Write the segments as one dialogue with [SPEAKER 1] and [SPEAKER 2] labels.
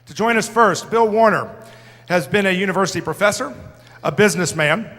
[SPEAKER 1] To join us first, Bill Warner has been a university professor, a businessman.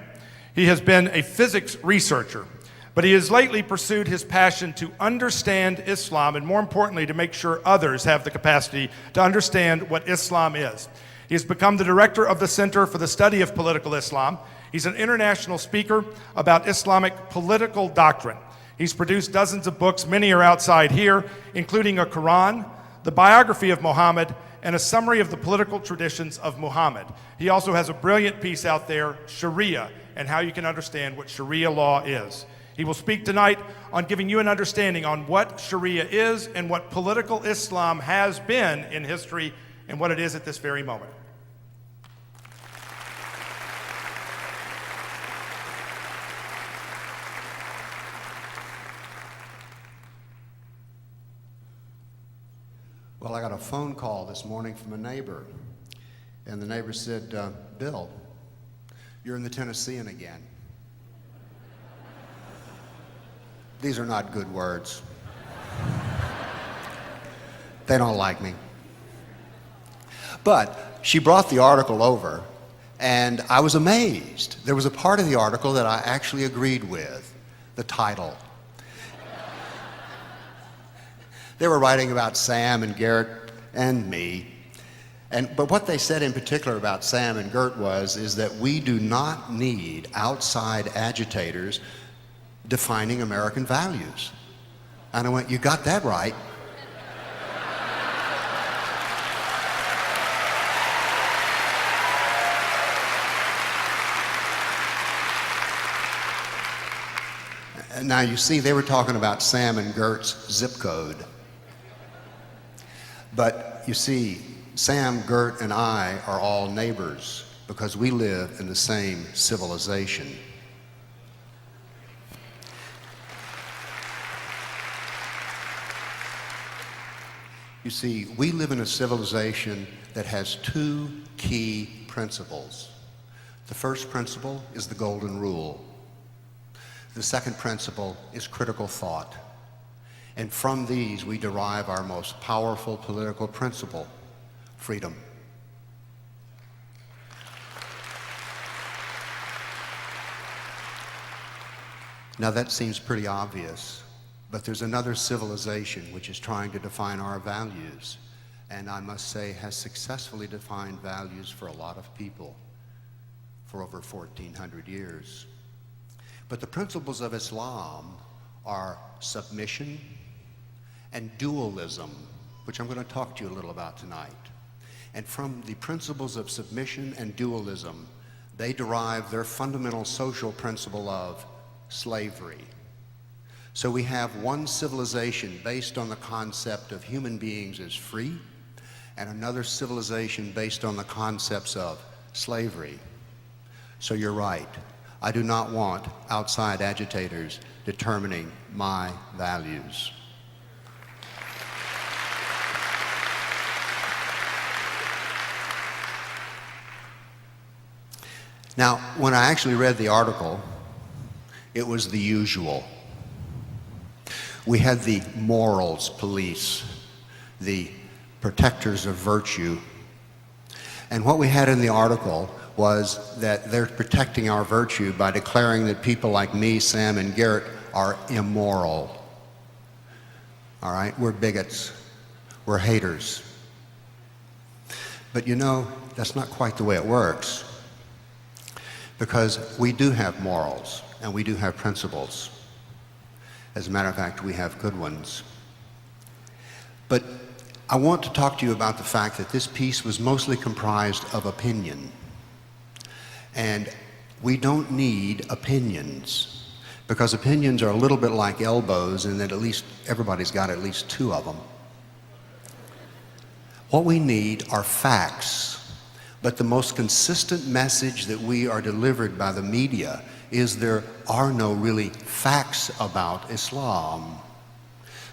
[SPEAKER 1] He has been a physics researcher, but he has lately pursued his passion to understand Islam and, more importantly, to make sure others have the capacity to understand what Islam is. He has become the director of the Center for the Study of Political Islam. He's an international speaker about Islamic political doctrine. He's produced dozens of books, many are outside here, including a Quran, the biography of Muhammad, and a summary of the political traditions of Muhammad. He also has a brilliant piece out there, Sharia, and how you can understand what Sharia law is. He will speak tonight on giving you an understanding on what Sharia is and what political Islam has been in history and what it is at this very moment.
[SPEAKER 2] Well, I got a phone call this morning from a neighbor, and the neighbor said, Bill, you're in the Tennessean again. These are not good words. They don't like me. But she brought the article over, and I was amazed. There was a part of the article that I actually agreed with, the title. They were writing about Sam and Garrett and me. But what they said in particular about Sam and Gert is that we do not need outside agitators defining American values. And I went, you got that right. Now you see, they were talking about Sam and Gert's zip code. But you see, Sam, Gert, and I are all neighbors because we live in the same civilization. You see, we live in a civilization that has two key principles. The first principle is the golden rule. The second principle is critical thought. And from these, we derive our most powerful political principle, freedom. Now that seems pretty obvious, but there's another civilization which is trying to define our values, and I must say has successfully defined values for a lot of people for over 1,400 years. But the principles of Islam are submission and dualism, which I'm going to talk to you a little about tonight. And from the principles of submission and dualism, they derive their fundamental social principle of slavery. So we have one civilization based on the concept of human beings as free, and another civilization based on the concepts of slavery. So you're right. I do not want outside agitators determining my values. Now, when I actually read the article, it was the usual. We had the morals police, the protectors of virtue. And what we had in the article was that they're protecting our virtue by declaring that people like me, Sam, and Garrett are immoral. All right, we're bigots, we're haters. But you know, that's not quite the way it works, because we do have morals and we do have principles. As a matter of fact, we have good ones. But I want to talk to you about the fact that this piece was mostly comprised of opinion. And we don't need opinions, because opinions are a little bit like elbows in that at least everybody's got at least two of them. What we need are facts. But the most consistent message that we are delivered by the media is there are no really facts about Islam.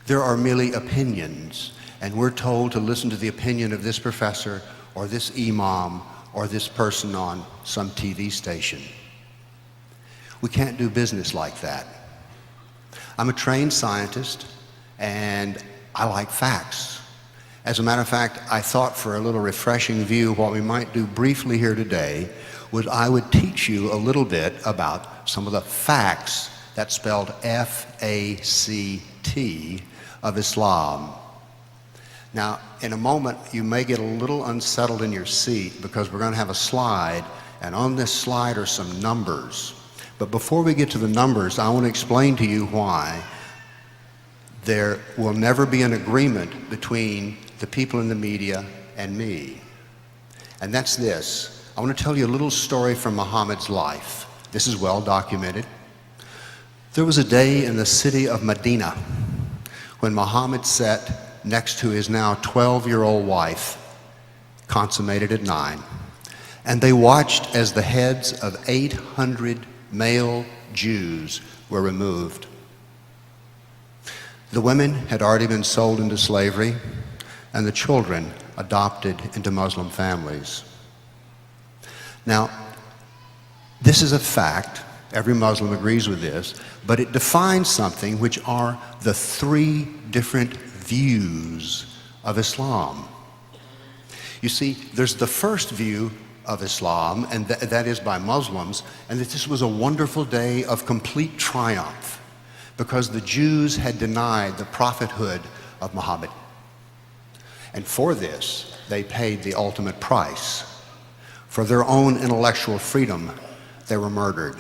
[SPEAKER 2] There are merely opinions, and we're told to listen to the opinion of this professor or this imam or this person on some TV station. We can't do business like that. I'm a trained scientist, and I like facts. As a matter of fact, I thought for a little refreshing view, what we might do briefly here today was I would teach you a little bit about some of the facts, that's spelled F-A-C-T, of Islam. Now, in a moment, you may get a little unsettled in your seat because we're going to have a slide, and on this slide are some numbers. But before we get to the numbers, I want to explain to you why there will never be an agreement between the people in the media and me. And that's this. I want to tell you a little story from Muhammad's life. This is well documented. There was a day in the city of Medina when Muhammad sat next to his now 12-year-old wife, consummated at 9, and they watched as the heads of 800 male Jews were removed. The women had already been sold into slavery, and the children adopted into Muslim families. Now, this is a fact. Every Muslim agrees with this, but it defines something, which are the 3 different views of Islam. You see, there's the first view of Islam, and that is by Muslims, and that this was a wonderful day of complete triumph because the Jews had denied the prophethood of Muhammad. And for this, they paid the ultimate price. For their own intellectual freedom, they were murdered.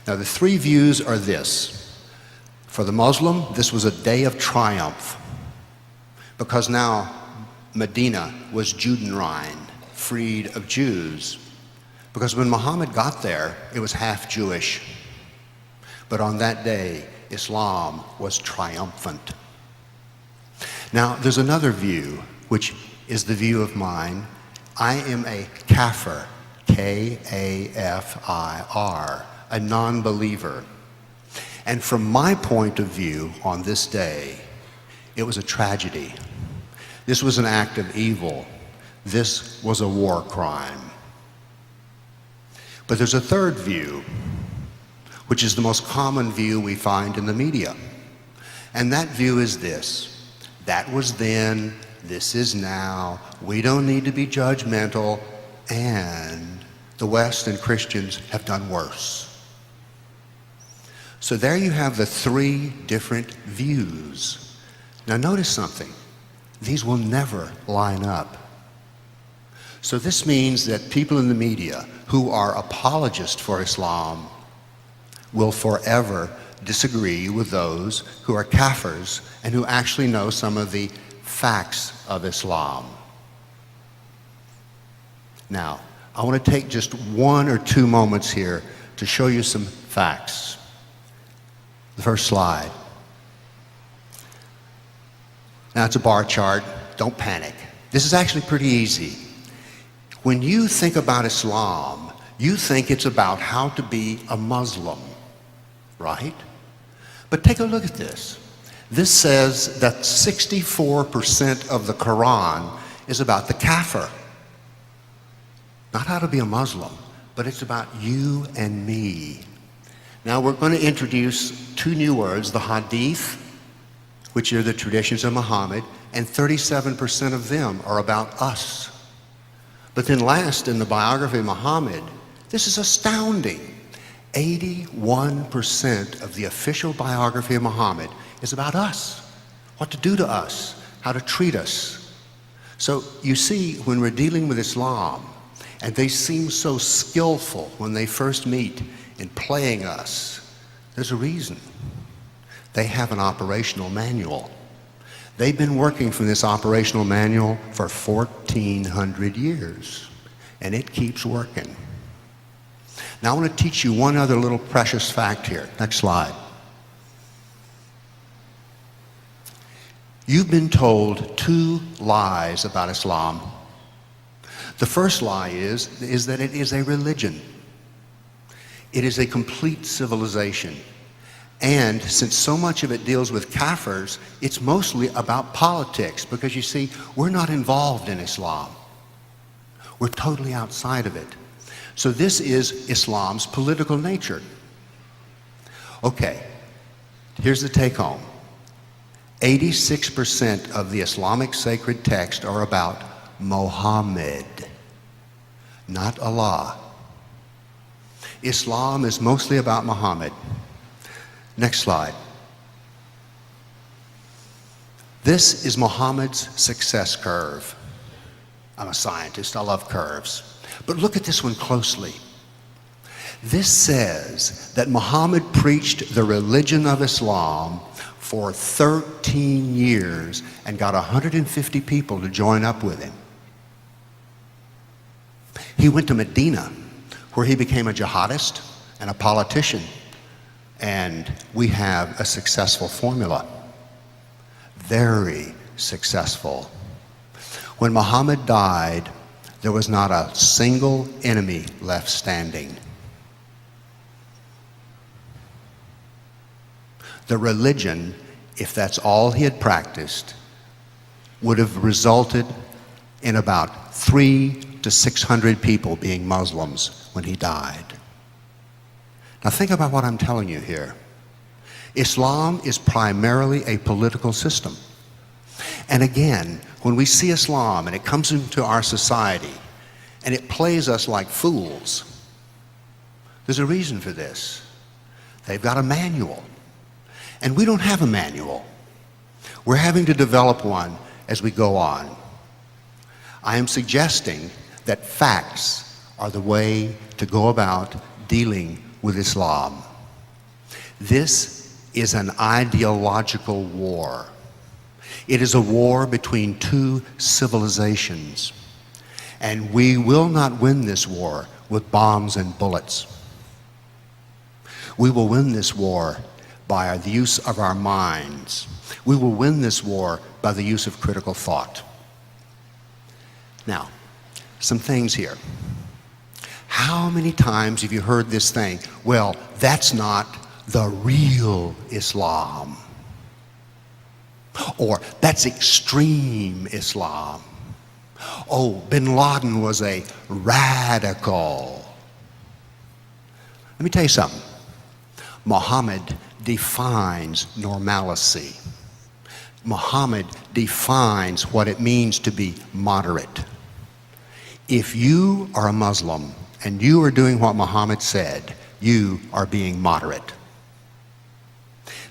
[SPEAKER 2] Now, the 3 views are this. For the Muslim, this was a day of triumph because now Medina was Judenrein, freed of Jews. Because when Muhammad got there, it was half Jewish. But on that day, Islam was triumphant. Now, there's another view, which is the view of mine. I am a kafir, K-A-F-I-R, a non-believer. And from my point of view on this day, it was a tragedy. This was an act of evil. This was a war crime. But there's a third view, which is the most common view we find in the media. And that view is this. That was then, this is now, we don't need to be judgmental, and the West and Christians have done worse. So there you have the 3 different views. Now notice something. These will never line up. So this means that people in the media who are apologists for Islam will forever disagree with those who are kafirs and who actually know some of the facts of Islam. Now, I want to take just 1 or 2 moments here to show you some facts. The first slide. Now, it's a bar chart. Don't panic. This is actually pretty easy. When you think about Islam, you think it's about how to be a Muslim, right? But take a look at this. This says that 64% of the Quran is about the kafir. Not how to be a Muslim, but it's about you and me. Now we're going to introduce 2 new words, the hadith, which are the traditions of Muhammad, and 37% of them are about us. But then last, in the biography of Muhammad, this is astounding. 81% of the official biography of Muhammad is about us, what to do to us, how to treat us. So you see, when we're dealing with Islam, and they seem so skillful when they first meet in playing us, there's a reason. They have an operational manual. They've been working from this operational manual for 1,400 years, and it keeps working. Now I want to teach you one other little precious fact here. Next slide. You've been told 2 lies about Islam. The first lie is that it is a religion. It is a complete civilization. And since so much of it deals with kafirs, it's mostly about politics because you see, we're not involved in Islam. We're totally outside of it. So this is Islam's political nature. Okay, here's the take home. 86% of the Islamic sacred texts are about Muhammad, not Allah. Islam is mostly about Muhammad. Next slide. This is Muhammad's success curve. I'm a scientist, I love curves. But look at this one closely. This says that Muhammad preached the religion of Islam for 13 years and got 150 people to join up with him. He went to Medina, where he became a jihadist and a politician, and we have a successful formula. Very successful. When Muhammad died, there was not a single enemy left standing. The religion, if that's all he had practiced, would have resulted in about 300 to 600 people being Muslims when he died. Now think about what I'm telling you here. Islam is primarily a political system. And again, when we see Islam and it comes into our society and it plays us like fools, there's a reason for this. They've got a manual. And we don't have a manual. We're having to develop one as we go on. I am suggesting that facts are the way to go about dealing with Islam. This is an ideological war. It is a war between two civilizations. And we will not win this war with bombs and bullets. We will win this war by the use of our minds. We will win this war by the use of critical thought. Now, some things here. How many times have you heard this thing? Well, that's not the real Islam. Or that's extreme Islam. Oh, bin Laden was a radical. Let me tell you something. Muhammad defines normalcy. Muhammad defines what it means to be moderate. If you are a Muslim and you are doing what Muhammad said, you are being moderate.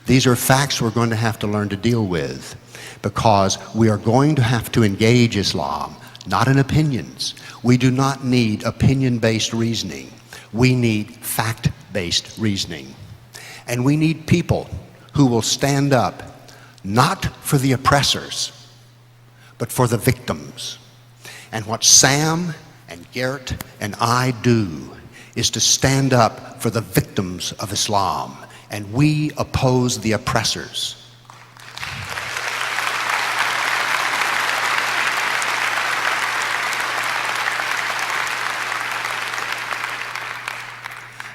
[SPEAKER 2] These are facts we're going to have to learn to deal with, because we are going to have to engage Islam, not in opinions. We do not need opinion-based reasoning. We need fact-based reasoning. And we need people who will stand up not for the oppressors, but for the victims. And what Sam and Garrett and I do is to stand up for the victims of Islam, and we oppose the oppressors.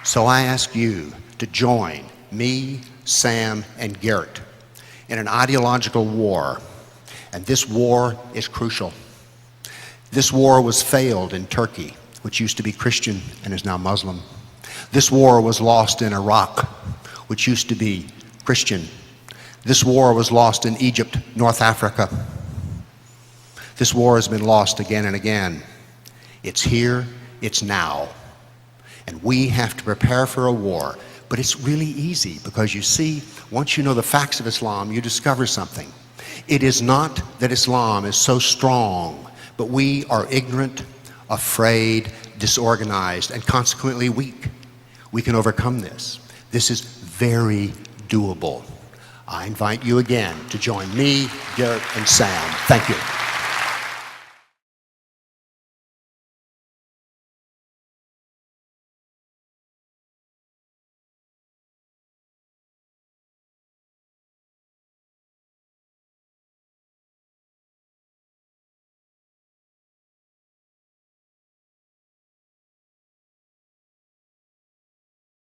[SPEAKER 2] So I ask you to join me, Sam, and Garrett in an ideological war. And this war is crucial. This war was failed in Turkey, which used to be Christian and is now Muslim. This war was lost in Iraq, which used to be Christian. This war was lost in Egypt, North Africa. This war has been lost again and again. It's here, it's now. And we have to prepare for a war. But it's really easy, because you see, once you know the facts of Islam, you discover something. It is not that Islam is so strong, but we are ignorant, afraid, disorganized, and consequently weak. We can overcome this. This is very doable. I invite you again to join me, Garrett, and Sam. Thank you.